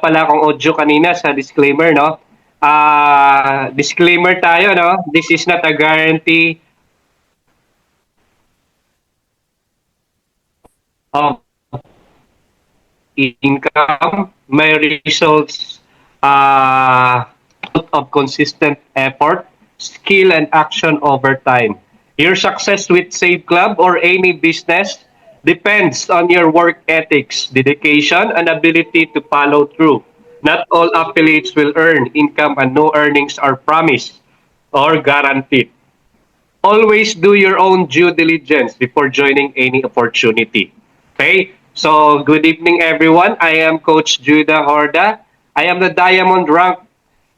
pala akong audio kanina sa disclaimer, no? Disclaimer tayo, no? This is not a guarantee of income. May results of consistent effort, skill, and action over time. Your success with Save Club or any business depends on your work ethics, dedication, and ability to follow through. Not all affiliates will earn income, and no earnings are promised or guaranteed. Always do your own due diligence before joining any opportunity. Okay? So, good evening everyone. I am Coach Judah Horda. I am the diamond rank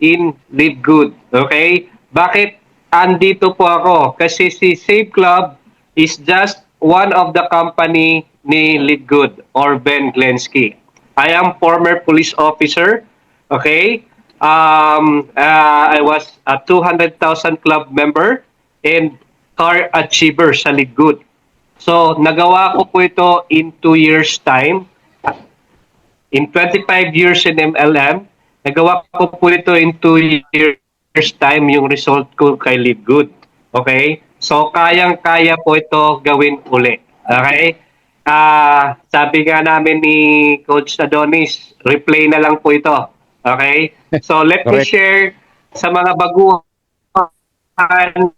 in Live Good. Okay? Bakit andito po ako? Kasi si Save Club is just one of the company ni Live Good or Ben Glensky. I am former police officer. Okay? I was a 200,000 club member and car achiever sa Live Good. So, nagawa ko po ito in 2 years time. In 25 years in MLM, nagawa ko po ito in 2 years time yung result ko kay Live Good. Okay? So, kayang-kaya po ito gawin uli. Okay? Sabi nga namin ni Coach Adonis, replay na lang po ito. Okay? So, let me share sa mga baguhan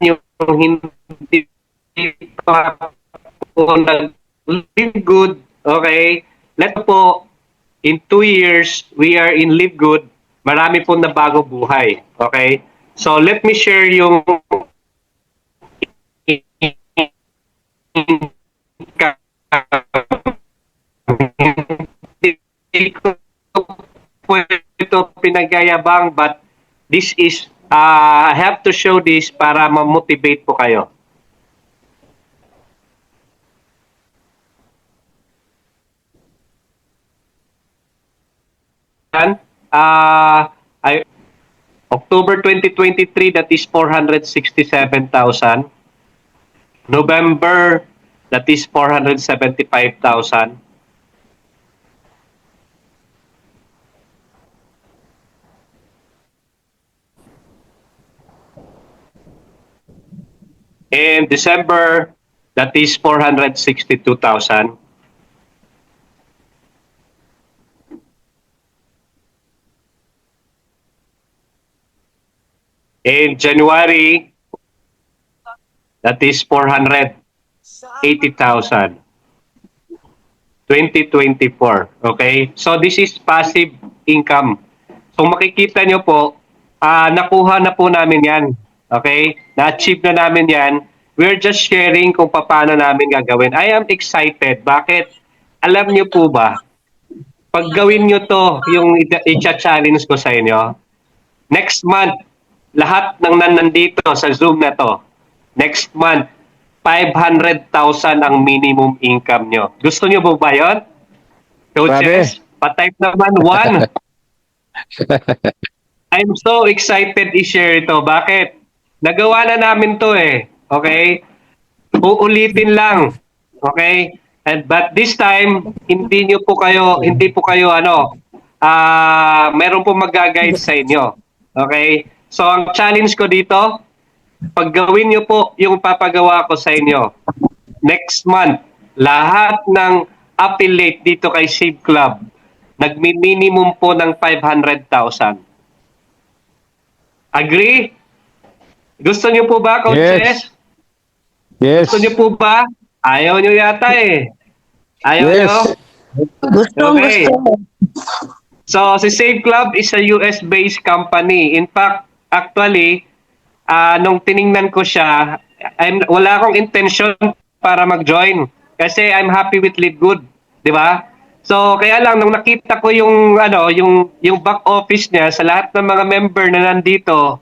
yung hindi pa po nag-Live Good. Okay? Let po, in 2 years, we are in Live Good. Marami po na bago buhay. Okay? So, let me share yung hindi ko po ito pinagayabang, but this is, I have to show this para ma-motivate po kayo. October 2023, that is 467,000. November, that is 475,000. And December, that is 462,000. In January, that is 480,000. 2024. Okay? So this is passive income. So makikita nyo po, nakuha na po namin yan. Okay? Na-achieve na namin yan. We're just sharing kung paano namin gagawin. I am excited. Bakit? Alam nyo po ba, pag gawin nyo to, yung i-challenge ko sa inyo, next month, lahat ng nandito sa Zoom na to, next month, 500,000 ang minimum income nyo. Gusto nyo po ba yun? Coaches, pa-type naman 1. I'm so excited i-share ito. Bakit? Nagawa na namin to eh. Okay? Uulitin lang. Okay? But this time, hindi po kayo meron po mag-guide sa inyo. Okay? So, ang challenge ko dito, pag gawin nyo po yung papagawa ko sa inyo, next month, lahat ng affiliate dito kay Save Club, nag-minimum po ng 500,000. Agree? Gusto nyo po ba, coaches? Yes. Gusto nyo po ba? Ayaw nyo yata eh. Ayaw nyo? Gusto. So, si Save Club is a US-based company. In fact, actually, nung tiningnan ko siya, wala akong intention para mag-join. Kasi I'm happy with Live Good. Di ba? So, kaya lang, nung nakita ko yung back office niya sa lahat ng mga member na nandito,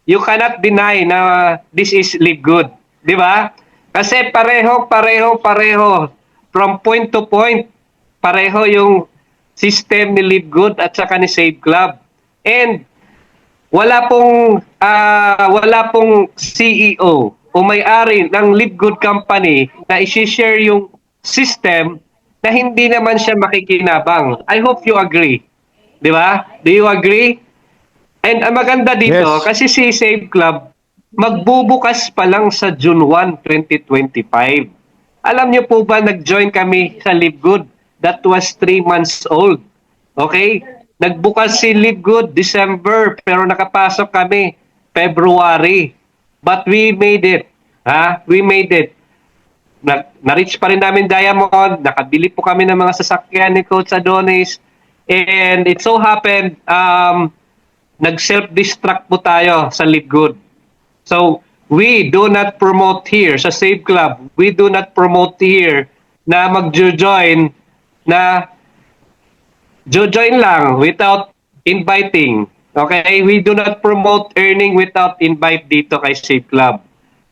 you cannot deny na this is Live Good. Di ba? Kasi pareho. From point to point, pareho yung system ni Live Good at saka ni Save Club. And wala pong CEO o may-ari ng Live Good Company na i-share yung system na hindi naman siya makikinabang. I hope you agree. Di ba? Do you agree? And ang maganda dito, Yes. kasi si Save Club, magbubukas pa lang sa June 1, 2025. Alam niyo po ba, nag-join kami sa Live Good. That was 3 months old. Okay? Nagbukas si Live Good December, pero nakapasok kami February. But we made it. Ha? We made it. Na-reach pa rin namin Diamond, nakabili po kami ng mga sasakyan ni Coach Adonis, and it so happened, nag-self-destruct po tayo sa Live Good. So, we do not promote here sa Save Club, we do not promote here na mag-join na join lang without inviting. Okay? We do not promote earning without invite dito kay Save Club.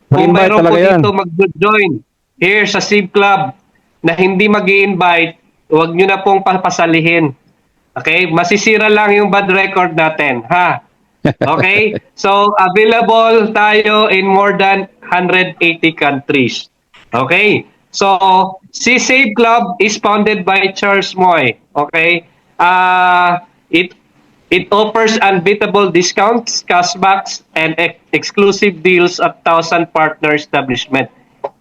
Kung Mag-invite mayroon po talaga yan. dito mag-join here sa Save Club na hindi mag-i-invite, huwag nyo na pong papasalihin. Okay? Masisira lang yung bad record natin. Ha? Okay? So, available tayo in more than 180 countries. Okay? So, si Save Club is founded by Charles Moy. Okay? It offers unbeatable discounts, cashbacks, and exclusive deals at 1,000 partner establishment.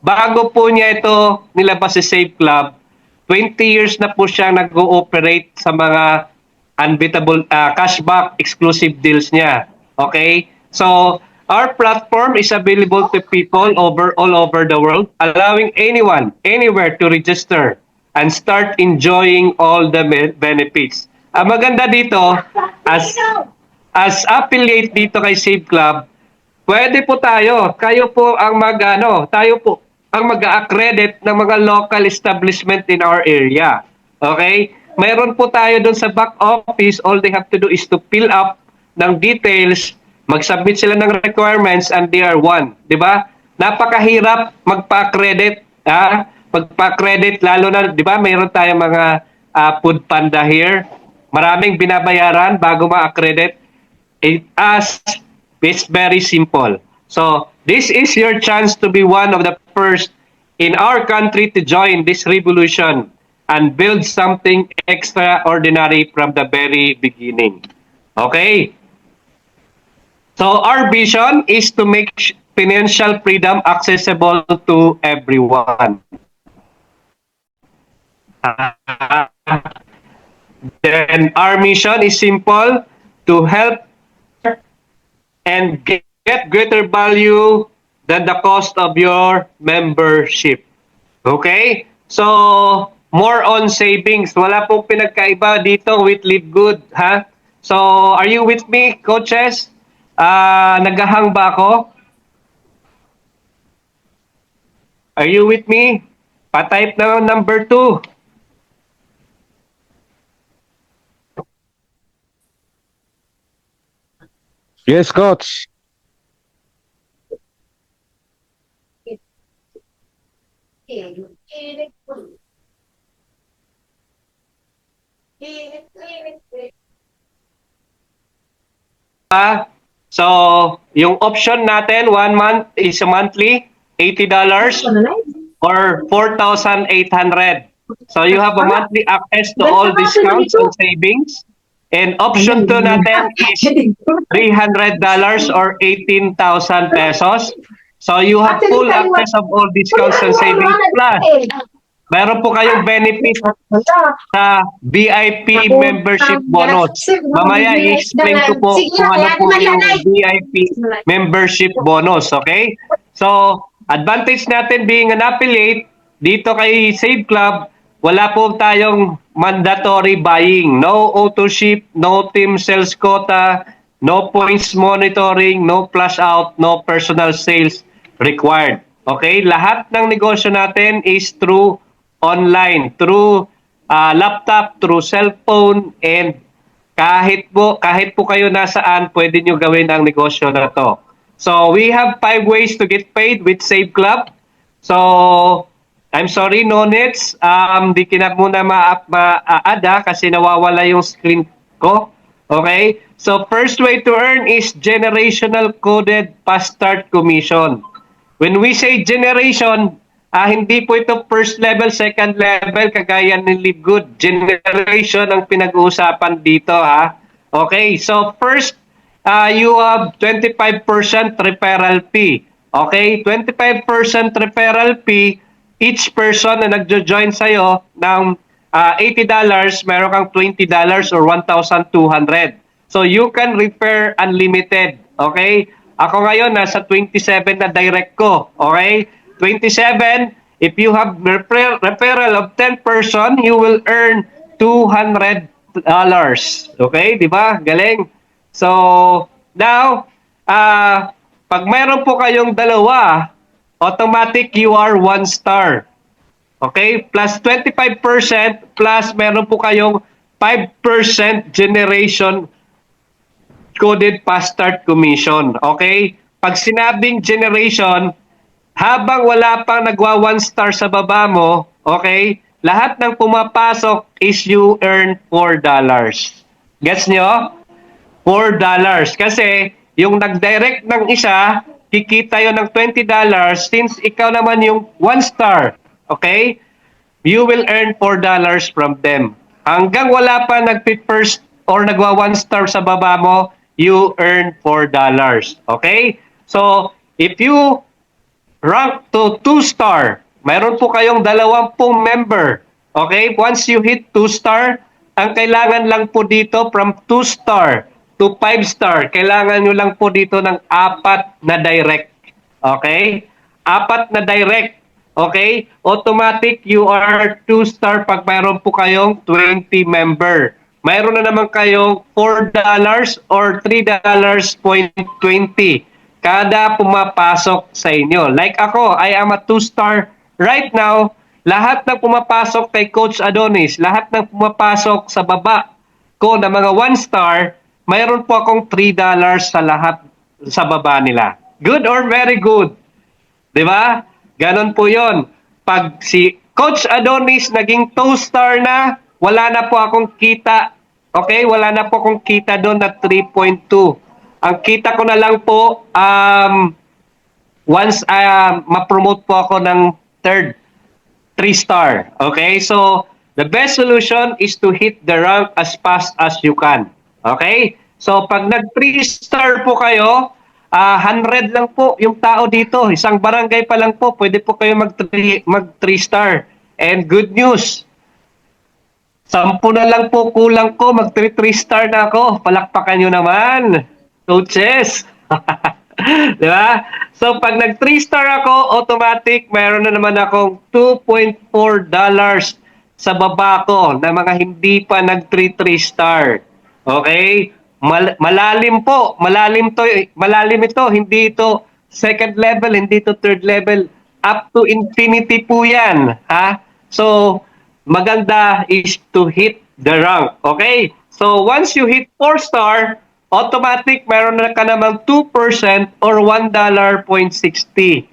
Bago po niya ito nilabas si Save Club, 20 years na po siya nag-ooperate sa mga unbeatable cashback exclusive deals niya. Okay? So, our platform is available to people all over the world, allowing anyone, anywhere to register and start enjoying all the benefits. Ang maganda dito, as affiliate dito kay Save Club, pwede po tayo, kayo po ang tayo po ang mag-accredit ng mga local establishment in our area. Okay? Mayroon po tayo doon sa back office, all they have to do is to fill up ng details, mag-submit sila ng requirements, and they are one. Di ba? Napakahirap magpa-accredit. Magpa-accredit, lalo na, di ba, mayroon tayong mga food panda here. Maraming binabayaran bago ma-accredit. It's very simple. So, this is your chance to be one of the first in our country to join this revolution and build something extraordinary from the very beginning. Okay? So, our vision is to make financial freedom accessible to everyone. Then, our mission is simple: to help and get greater value than the cost of your membership. Okay? So, more on savings. Wala pong pinagkaiba dito with Live Good, ha? So, are you with me, coaches? Naghahang ba ako? Are you with me? Pa-type na number 2. Yes, Coach. So, yung option natin, 1 month is a monthly, $80 or 4,800. So, you have a monthly access to all discounts and savings. And option 2 natin is $300 or 18,000 pesos. So, you have full access of all discounts and savings. Plus, meron po kayong benefit sa VIP membership bonus. Mamaya i-explain ko po kung ano po yung VIP membership bonus, okay? So, advantage natin being an affiliate, dito kay Save Club, wala po tayong mandatory buying. No auto ship, no team sales quota, no points monitoring, no flash out, no personal sales required. Okay? Lahat ng negosyo natin is through online, through laptop, through cellphone, and kahit po kayo nasaan, pwede nyo gawin ang negosyo na to. So, we have 5 ways to get paid with Save Club. So, I'm sorry, no nets. Di kina muna ma-add kasi nawawala yung screen ko. Okay? So, first way to earn is generational coded fast start commission. When we say generation, Hindi po ito first level, second level, kagaya ni Live Good. Generation ang pinag-uusapan dito, ha? Okay, so first, you have 25% referral fee. Okay, 25% referral fee, each person na nagjo-join sa'yo ng $80, meron kang $20 or 1,200. So you can refer unlimited. Okay? Ako ngayon nasa 27 na direct ko. Okay? 27, if you have referral of 10 person, you will earn $200. Okay? Di ba? Galing. So, now, pag mayroon po kayong dalawa, automatic you are 1 star. Okay? Plus 25% plus meron po kayong 5% generation coded fast start commission. Okay? Pag sinabing generation, habang wala pang nagwa 1 star sa baba mo, okay? Lahat ng pumapasok is you earn $4. Gets nyo? $4. Kasi yung nag-direct ng isa, kikita yun ng $20 since ikaw naman yung 1 star. Okay? You will earn $4 from them. Hanggang wala pa nag-first or nagwa 1 star sa baba mo, you earn $4. Okay? So, if you rank to 2 star, mayroon po kayong 20 member. Okay? Once you hit 2 star, ang kailangan lang po dito from 2 star to 5 star, kailangan nyo lang po dito ng 4 na direct. Okay? 4 na direct. Okay? Automatic, you are 2 star pag mayroon po kayong 20 member. Mayroon na naman kayong $4 or $3.20 kada pumapasok sa inyo. Like ako, I am a 2 star right now. Lahat ng pumapasok kay Coach Adonis, lahat ng pumapasok sa baba ko na mga 1 star, mayroon po akong $3 sa lahat sa baba nila. Good or very good? Di ba? Ganon po yon. Pag si Coach Adonis naging 2 star na, wala na po akong kita. Okay? Wala na po akong kita doon na 3.2. Ang kita ko na lang po, once ma-promote po ako ng 3 star. Okay? So, the best solution is to hit the rank as fast as you can. Okay? So, pag nag-3 star po kayo, 100 lang po yung tao dito. Isang barangay pa lang po, pwede po kayo mag-3 star. And good news, 10 na lang po kulang ko, mag-3 star na ako. Palakpakan nyo naman, coaches. Di ba? So, pag nag-3 star ako, automatic, mayroon na naman akong $2.4 sa baba ko na mga hindi pa nag-3 star. Okay? Malalim po. Malalim ito. Hindi ito second level, hindi ito third level. Up to infinity po yan. Ha? So, maganda is to hit the rank. Okay? So, once you hit 4 star, automatic meron na ka namang 2% or $1.60.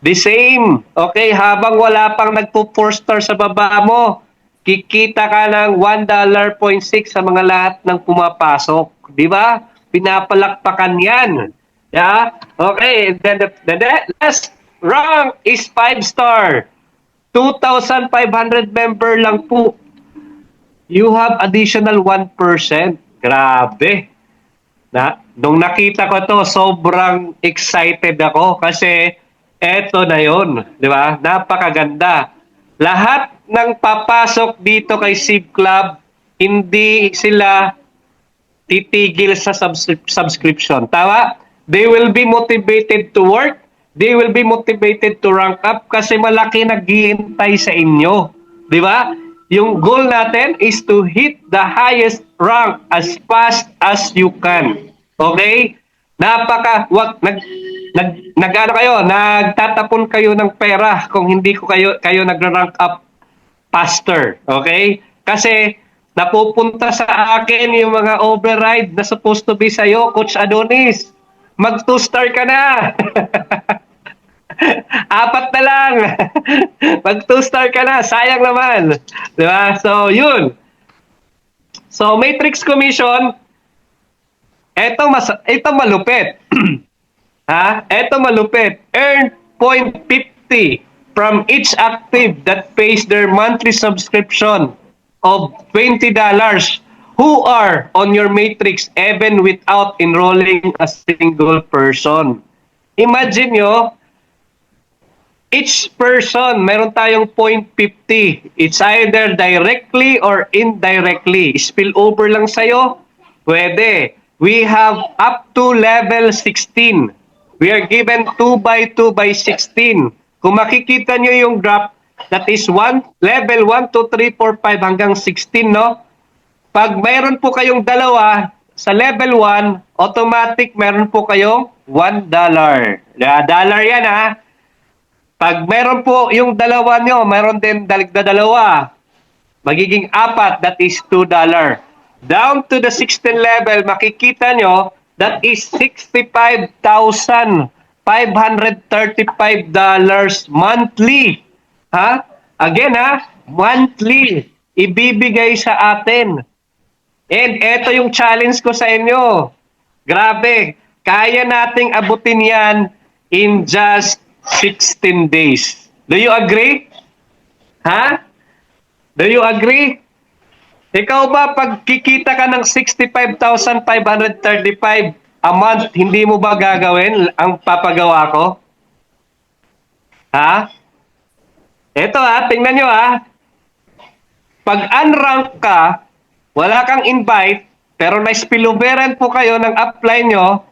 The same. Okay? Habang wala pang nagpo-4 star sa baba mo, kikita ka ng $1.6 sa mga lahat ng pumapasok. Di ba? Pinapalakpakan yan. Yeah? Okay. Then the last rank is 5 star. 2,500 member lang po. You have additional 1%. Grabe. Nung nakita ko to, sobrang excited ako kasi eto na yon, di ba? Napakaganda. Lahat ng papasok dito kay Civ Club, hindi sila titigil sa subscription. Tama? They will be motivated to work. They will be motivated to rank up kasi malaki naghihintay sa inyo. Di ba? Yung goal natin is to hit the highest rank as fast as you can. Okay? Nagtatapon kayo ng pera kung hindi ko kayo nag-rank up faster. Okay? Kasi napupunta sa akin yung mga override na supposed to be sa'yo, Coach Adonis. Mag 2 star ka na. 4 na lang. Mag 2 star ka na. Sayang naman. Diba? So, yun. So, Matrix Commission, ito malupit. Ha? Ito malupit. Earn 0.50 from each active that pays their monthly subscription of $20 who are on your matrix even without enrolling a single person. Imagine nyo, each person, meron tayong 0.50. It's either directly or indirectly. Spillover lang sa'yo, pwede. We have up to level 16. We are given 2 by 2 by 16. Kung makikita nyo yung graph, that is level 1, 2, 3, 4, 5 hanggang 16, no? Pag mayroon po kayong dalawa, sa level 1, automatic meron po kayong $1. Dollar yan, ha? Pag meron po yung dalawa nyo, meron din dalawa, magiging 4, that is $2. Down to the 16 level, makikita nyo, that is $65,535 monthly. Ha? Again, ha? Monthly. Ibibigay sa atin. And eto yung challenge ko sa inyo. Grabe, kaya nating abutin yan in just 16 days. Do you agree? Ha? Do you agree? Ikaw ba, pag kikita ka ng 65,535 a month, hindi mo ba gagawin ang papagawa ko? Ha? Ito ha, tingnan nyo ha. Pag unrank ka, wala kang invite, pero na-spilloveran po kayo ng apply nyo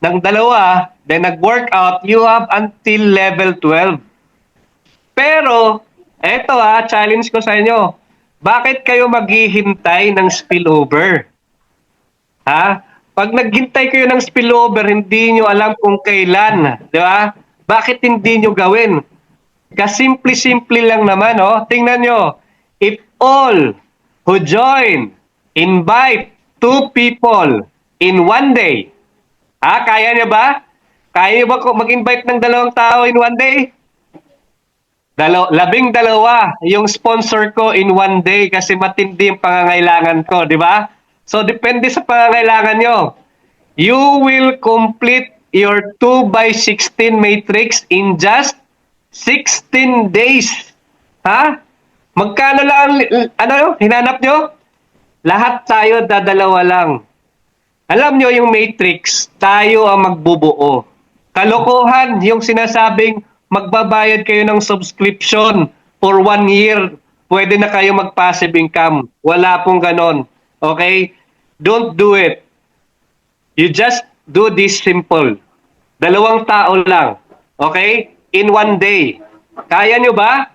ng dalawa, then nag-workout, you have until level 12. Pero, eto ha, challenge ko sa inyo. Bakit kayo maghihintay ng spillover? Ha? Pag naghintay kayo ng spillover, hindi nyo alam kung kailan. Di ba? Bakit hindi nyo gawin? Kasimple-simple lang naman, oh. Tingnan nyo. If all who join, invite 2 people in 1 day. Ha? Kaya nyo ba? Kaya nyo ba mag-invite ng 2 tao in 1 day? 12 yung sponsor ko in 1 day kasi matindi yung pangangailangan ko, di ba? So, depende sa pangangailangan nyo. You will complete your 2 by 16 matrix in just 16 days. Ha? Magkano lang, hinanap nyo? Lahat tayo dadalawa lang. Alam nyo yung matrix, tayo ang magbubuo. Kalokohan yung sinasabing magbabayad kayo ng subscription for 1 year, pwede na kayo mag-passive income. Wala pong ganon. Okay? Don't do it. You just do this simple. 2 tao lang. Okay? In 1 day. Kaya nyo ba?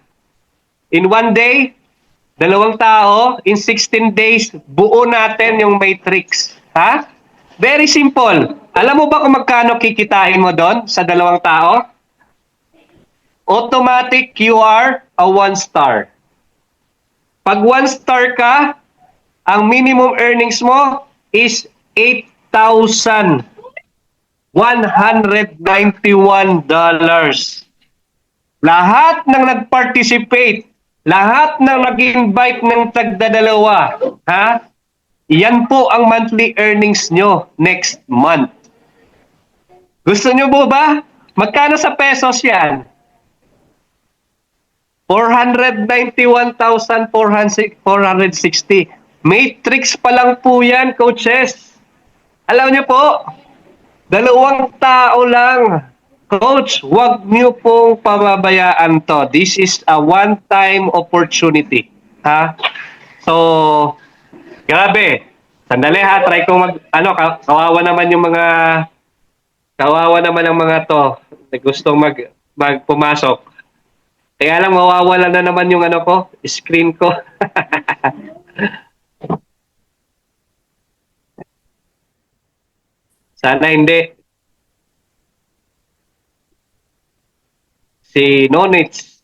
In 1 day, 2 tao, in 16 days, buo natin yung matrix. Ha? Very simple. Alam mo ba kung magkano kikitain mo doon sa 2 tao? Automatic, you are a 1 star. Pag 1 star ka, ang minimum earnings mo is $8,191. Lahat ng nag-participate, lahat ng nag-invite ng tagdadalawa, ha? Yan po ang monthly earnings nyo next month. Gusto nyo po ba? Magkano sa pesos yan? 491,460. Matrix pa lang po yan, coaches. Alam niyo po, 2 tao lang. Coach, wag niyo pong pababayaan to. This is a one-time opportunity. Ha? So, grabe. Sandali ha, try ko kawawa naman yung mga, kawawa naman ang mga to na gustong magpumasok. Kaya lang mawawala na naman yung screen ko. Sana hindi. Si Nonits.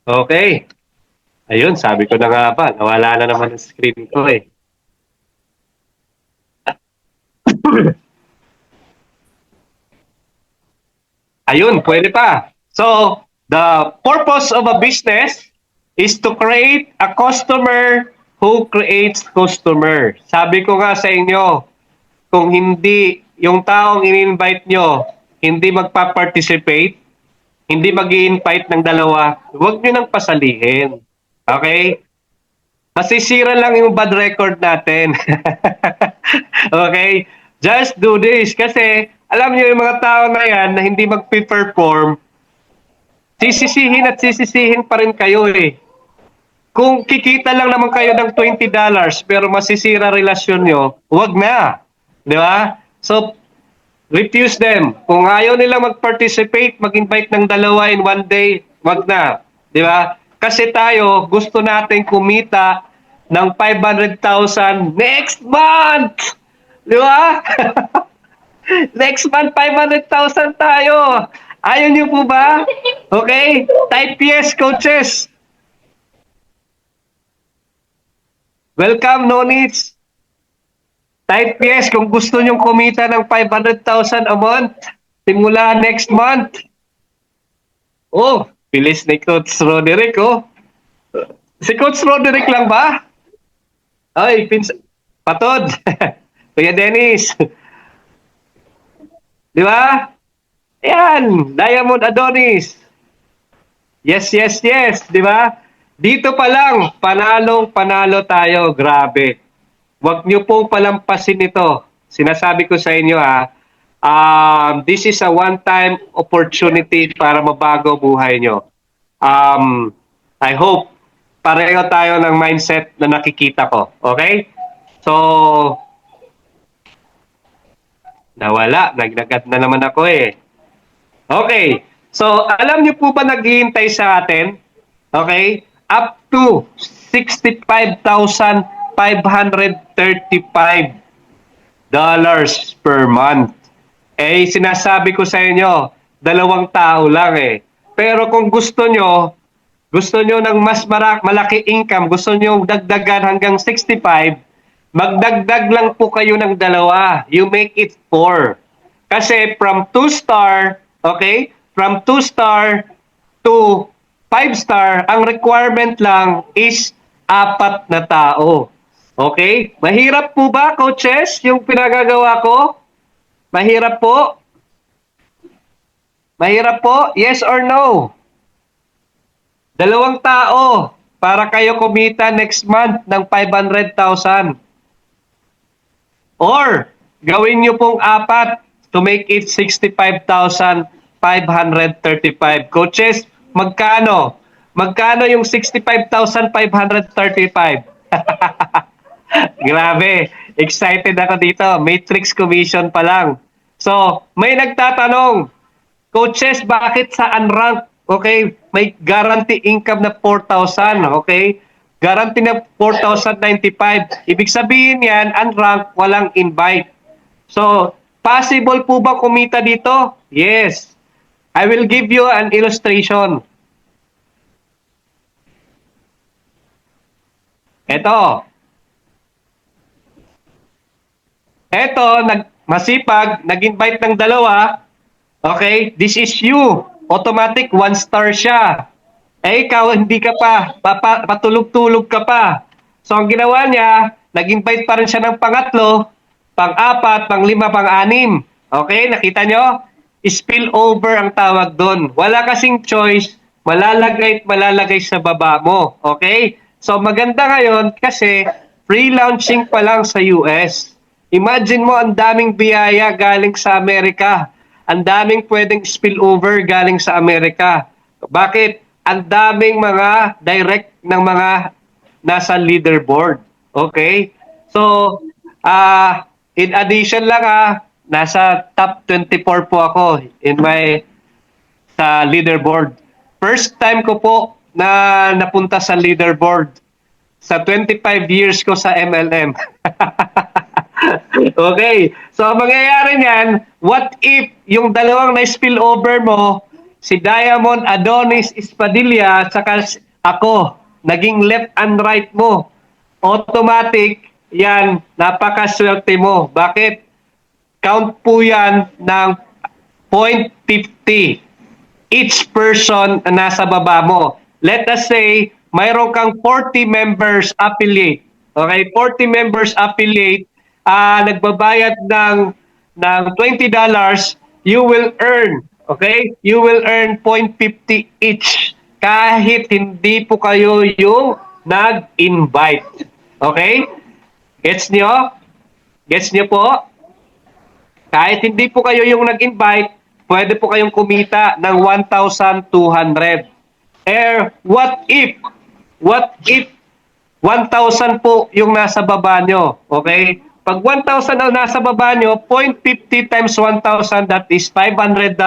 Okay. Ayun, sabi ko na nga ba, nawala na naman ang screen ko eh. Ayun, pwede pa. So, the purpose of a business is to create a customer who creates customer. Sabi ko nga sa inyo, kung hindi yung taong in-invite nyo, hindi magpa-participate, hindi mag-i-invite ng dalawa, huwag nyo nang pasalihin. Okay? Masisira lang yung bad record natin. Okay? Just do this. Kasi, alam nyo yung mga tao na yan na hindi mag-perform, sisisihin at sisisihin pa rin kayo eh. Kung kikita lang naman kayo ng $20 pero masisira relasyon nyo, huwag na. Di ba? So, refuse them. Kung ayaw nila mag-participate, mag-invite ng dalawa in one day, wag na. Di ba? Kasi tayo, gusto natin kumita ng 500,000 next month! Di ba? Next month, 500,000 tayo. Ayaw niyo po ba? Okay? Type yes, coaches. Welcome, no needs. Type yes kung gusto nyong kumita ng 500,000 a month. Simula next month. Oh, bilis ni Coach Roderick, oh. Si Coach Roderick lang ba? Ay, Patod. Kuya Dennis. Di ba? Ayan, Diamond Adonis. Yes, yes, yes. Di ba? Dito pa lang, panalo tayo. Grabe. Huwag niyo pong palampasin ito. Sinasabi ko sa inyo this is a one-time opportunity para mabago buhay nyo. I hope pareho tayo ng mindset na nakikita ko. Okay? So, nawala. Nagnagat na naman ako eh. Okay. So, alam niyo po ba naghihintay sa atin? Okay? Up to 65,535 dollars per month. Eh, sinasabi ko sa inyo, 2 tao lang eh. Pero kung gusto nyo ng mas malaki income, gusto nyo dagdagan hanggang 65, magdagdag lang po kayo ng 2. You make it 4. Kasi from 2-star, okay? From 2-star to 5-star, ang requirement lang is 4 na tao. Okay? Mahirap po ba, coaches, yung pinagagawa ko? Mahirap po? Mahirap po? Yes or no? 2 tao para kayo kumita next month ng 500,000. Or, gawin nyo pong 4 to make it 65,535. Coaches, magkano? Magkano yung 65,535? Grabe, excited ako dito. Matrix commission pa lang. So, may nagtatanong, coaches, bakit sa unranked, okay, may guarantee income na 4,000, okay? Guarantee na 4,095. Ibig sabihin yan, unranked, walang invite. So, possible po ba kumita dito? Yes. I will give you an illustration. Ito, masipag, nag-invite ng 2. Okay, this is you. Automatic 1-star siya. Eh, ikaw, hindi ka pa. Patulog-tulog ka pa. So, ang ginawa niya, nag-invite pa rin siya ng 3, pang-4, pang-5, pang-6. Okay, nakita nyo? Spill over ang tawag doon. Wala kasing choice, malalagay sa baba mo. Okay? So, maganda ngayon kasi free launching pa lang sa US. Imagine mo, ang daming biyaya galing sa Amerika. Ang daming pwedeng spill over galing sa Amerika. Bakit? Ang daming mga direct ng mga nasa leaderboard. Okay? So, in addition lang nasa top 24 po ako sa leaderboard. First time ko po na napunta sa leaderboard sa 25 years ko sa MLM. Okay. So, ang mangyayari niyan, what if yung 2 na spill over mo, si Diamond Adonis Espadilla, saka ako, naging left and right mo. Automatic, yan, napakaswerte mo. Bakit? Count po yan ng 0.50 each person na nasa baba mo. Let us say, mayroon kang 40 members affiliate. Okay, 40 members affiliate, nagbabayad ng $20, you will earn, okay? You will earn 0.50 each kahit hindi po kayo yung nag-invite. Okay? Gets nyo? Gets nyo po? Kahit hindi po kayo yung nag-invite, pwede po kayong kumita ng 1,200. What if 1,000 po yung nasa baba nyo? Okay? Pag 1,000 ang nasa baba nyo, 0.50 times 1,000, that is $500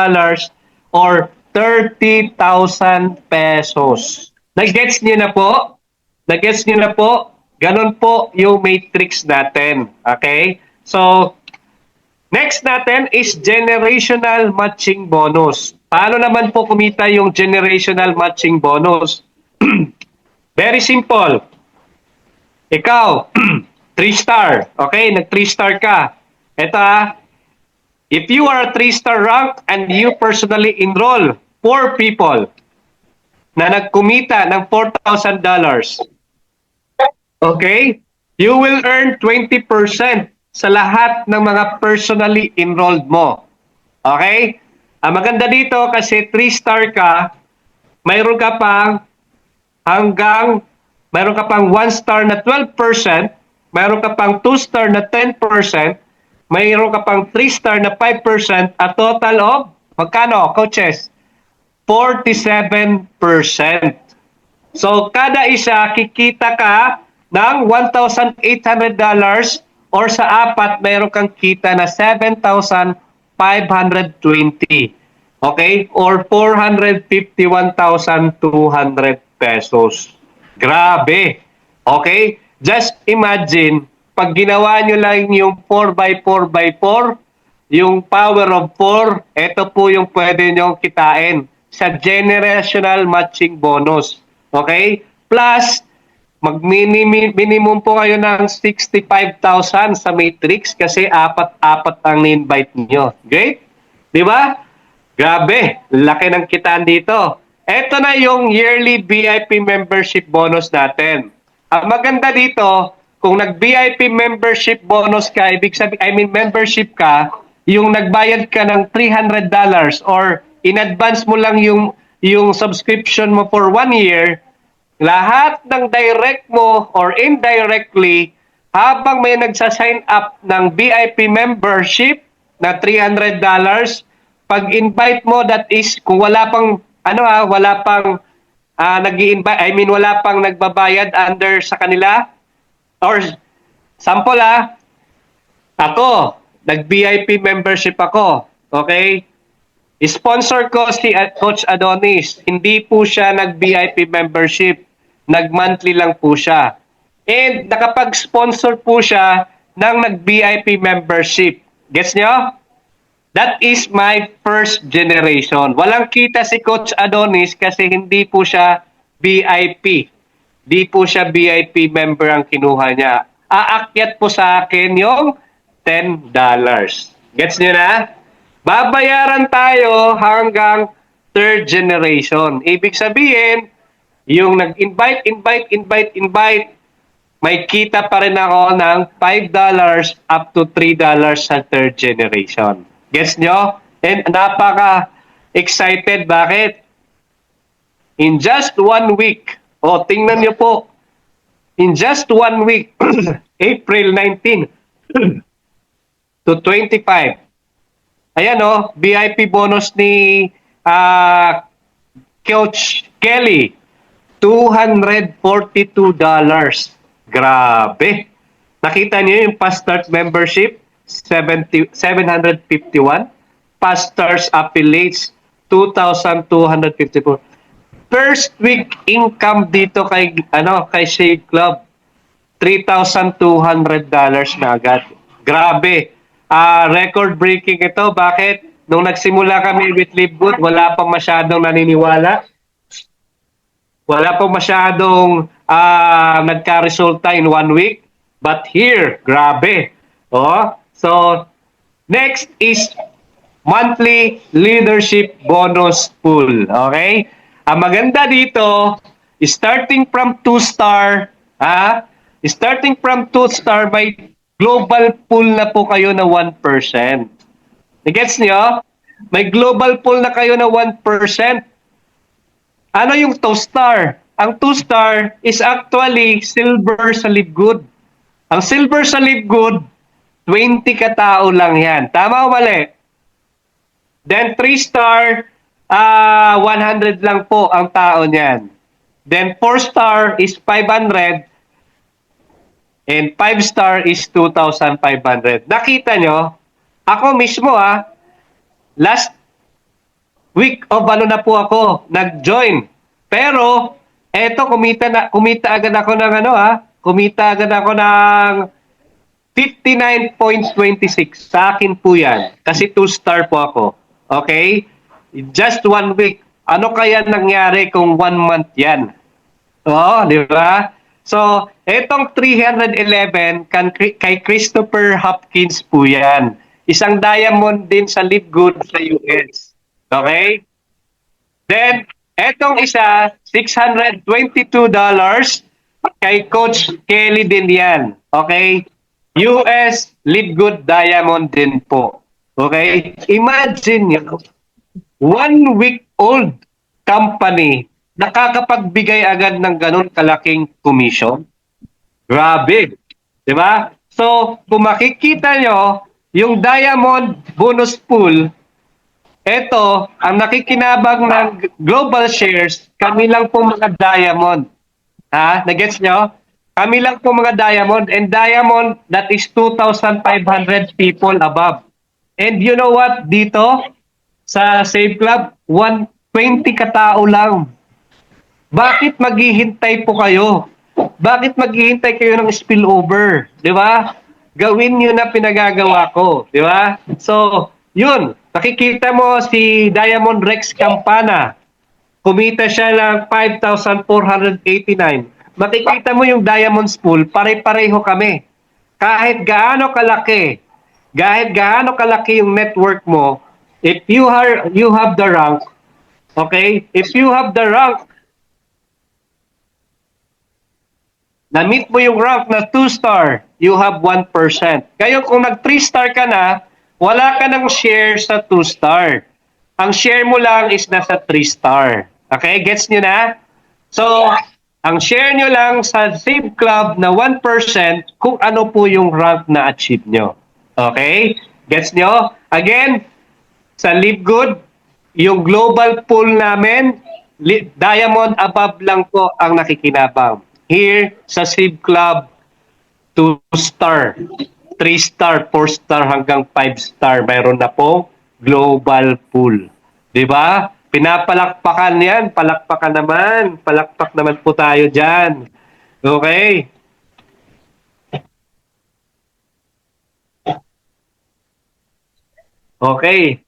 or 30,000 pesos. Nag-gets nyo na po? Nag-gets nyo na po? Ganon po yung matrix natin. Okay? So, next natin is generational matching bonus. Paano naman po kumita yung generational matching bonus? Very simple. Ikaw, 3-star. Okay, nag-3-star ka. Ito if you are a 3-star rank and you personally enroll 4 people na nagkumita ng $4,000, okay, you will earn 20% sa lahat ng mga personally enrolled mo. Okay? Ang maganda dito kasi 3-star ka, mayroon ka pang 1-star na 12%, mayroon ka pang 2-star na 10%, mayroon ka pang 3-star na 5%, a total of, magkano, coaches? 47%. So, kada isa, kikita ka ng $1,800 or sa apat, mayroon kang kita na 7,520. Okay? Or 451,200 pesos. Grabe. Okay? Just imagine, pag ginawa nyo lang yung 4x4x4, yung power of 4, ito po yung pwede nyo kitain sa generational matching bonus. Okay? Plus, mag-minimum po kayo ng 65,000 sa matrix kasi apat-apat ang ni-invite niyo. Great? Di ba? Grabe, laki ng kitaan dito. Ito na yung yearly VIP membership bonus natin. Ang maganda dito, kung nag-VIP membership bonus ka, membership ka, yung nagbayad ka ng $300 or in advance mo lang yung subscription mo for 1 year, lahat ng direct mo or indirectly, habang may nagsasign up ng VIP membership na $300, pag-invite mo, that is, kung wala pang, wala pang nag-i-invite, wala pang nagbabayad under sa kanila, or sample ako, nag-VIP membership ako, okay? Sponsor ko si Coach Adonis. Hindi po siya nag-VIP membership. Nag-monthly lang po siya. And nakapag-sponsor po siya ng nag-VIP membership. Gets nyo? That is my first generation. Walang kita si Coach Adonis kasi hindi po siya VIP. Di po siya VIP member ang kinuha niya. Aakyat po sa akin yung $10. Gets nyo na? Babayaran tayo hanggang third generation. Ibig sabihin, yung nag-invite, may kita pa rin ako ng $5 up to $3 sa third generation. Gets nyo? And napaka-excited. Bakit? In just 1 week, tingnan nyo po, in just 1 week, April 19 to 25, ayan VIP bonus ni Coach Kelly, $242. Grabe. Nakita niyo yung Fast Start membership, 751. Fast Stars affiliates, 2,254. First week income dito kay Shade Club, $3,200 na agad. Grabe. Record breaking ito. Bakit? Nung nagsimula kami with Live Good, wala pang masyadong naniniwala. Wala pang masyadong nagka-resulta in 1 week. But here, grabe. So, next is monthly leadership bonus pool. Okay? Ang maganda dito, starting from 2-star, may global pool na po kayo na 1%. Nagets niyo? May global pool na kayo na 1%. Ano yung 2-star? Ang 2-star is actually silver sa Libgood. Ang silver sa Libgood, 20 katao lang yan. Tama o mali? Then 3-star, 100 lang po ang tao niyan. Then 4-star is 500 and 5-star is 2,500. Nakita nyo? Ako mismo last week of ano na po ako, nag-join. Pero, eto, kumita agad ako ng kumita agad ako ng 59.26. Sa akin po yan. Kasi 2-star po ako. Okay? Just 1 week. Ano kaya nangyari kung 1 month yan? Oo, di ba? So, etong 311 kay Christopher Hopkins po yan. Isang diamond din sa Libgood sa US. Okay? Then, etong isa, $622 kay Coach Kelly din yan. Okay? US Libgood Diamond din po. Okay? Imagine nyo, 1 week old company nakakapagbigay agad ng ganun kalaking commission. Grabe. Di ba? So, kung makikita nyo, yung Diamond Bonus Pool, eto, ang nakikinabang ng global shares, kami lang po mga Diamond. Ha? Nagets nyo? Kami lang po mga Diamond, and Diamond, that is 2,500 people above. And you know what? Dito, sa Save Club, 120 katao lang. Bakit maghihintay po kayo? Bakit maghihintay kayo ng spillover? Di ba? Gawin nyo na pinagagawa ko. Di ba? So, yun. Nakikita mo si Diamond Rex Campana. Kumita siya ng 5,489. Makikita mo yung Diamond Pool, pare-pareho kami. Kahit gaano kalaki yung network mo, if you have the rank, okay? If you have the rank, na-meet mo yung rank na 2-star, you have 1%. Kaya kung nag 3-star ka na, wala ka ng share sa 2-star. Ang share mo lang is nasa 3-star. Okay? Gets nyo na? So, ang share nyo lang sa Save Club na 1% kung ano po yung rank na achieve nyo. Okay? Gets nyo? Again, sa Libgood, yung global pool namin, Diamond above lang po ang nakikinabang. Here sa Save Club, 2-star, 3-star, 4-star hanggang 5-star. Mayroon na po global pool. Di ba? Pinapalakpakan yan. Palakpakan naman. Palakpak naman po tayo dyan. Okay? Okay.